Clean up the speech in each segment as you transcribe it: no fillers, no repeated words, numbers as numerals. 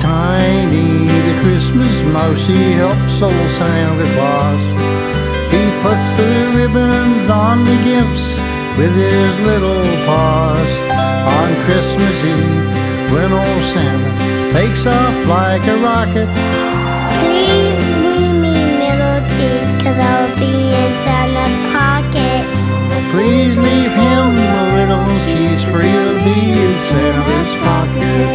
Tiny, the Christmas mouse, he helps old Santa Claus. He puts the ribbons on the gifts with his little paws. On Christmas Eve, when old Santa takes off like a rocket, please bring me little cheese, 'cause I'll be in Santa's pocket. please leave him a little cheese, for he'll be in Santa's pocket.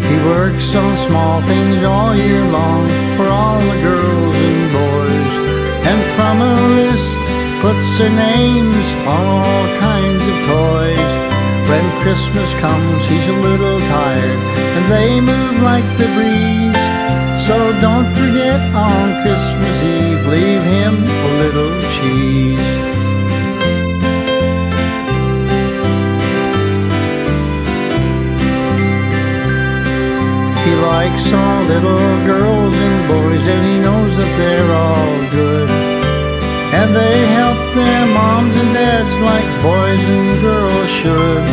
He works on small things all year long for all the girls and boys, and from a list puts their names on all kinds of toys. When Christmas comes, he's a little tired, and they move like the breeze. So don't forget on Christmas Eve, leave him a little cheese. He likes all little girls and boys, and he knows that they're all good, and they help their moms and dads like boys and girls should.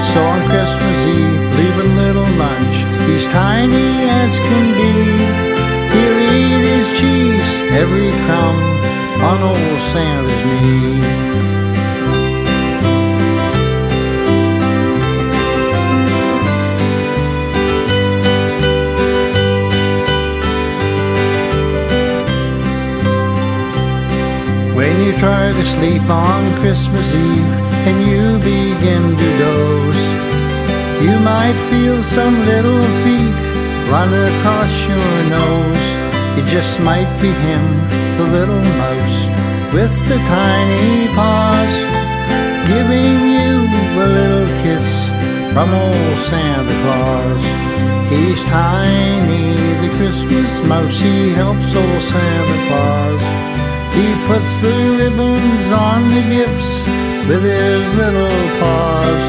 So on Christmas Eve, leave a little lunch. He's tiny as can be. He'll eat his cheese, every crumb, on old Santa's knee. When you try to sleep on Christmas Eve and you begin to doze, you might feel some little feet run across your nose. It just might be him, the little mouse with the tiny paws, giving you a little kiss from old Santa Claus. He's tiny, the Christmas mouse, he helps old Santa Claus. He puts the ribbons on the gifts with his little paws.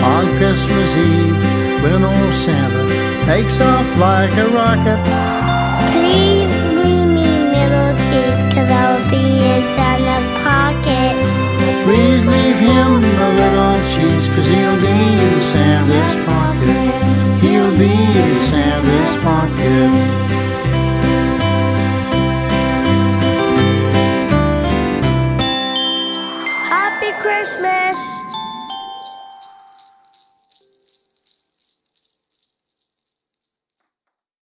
On Christmas Eve, when old Santa takes off like a rocket, Please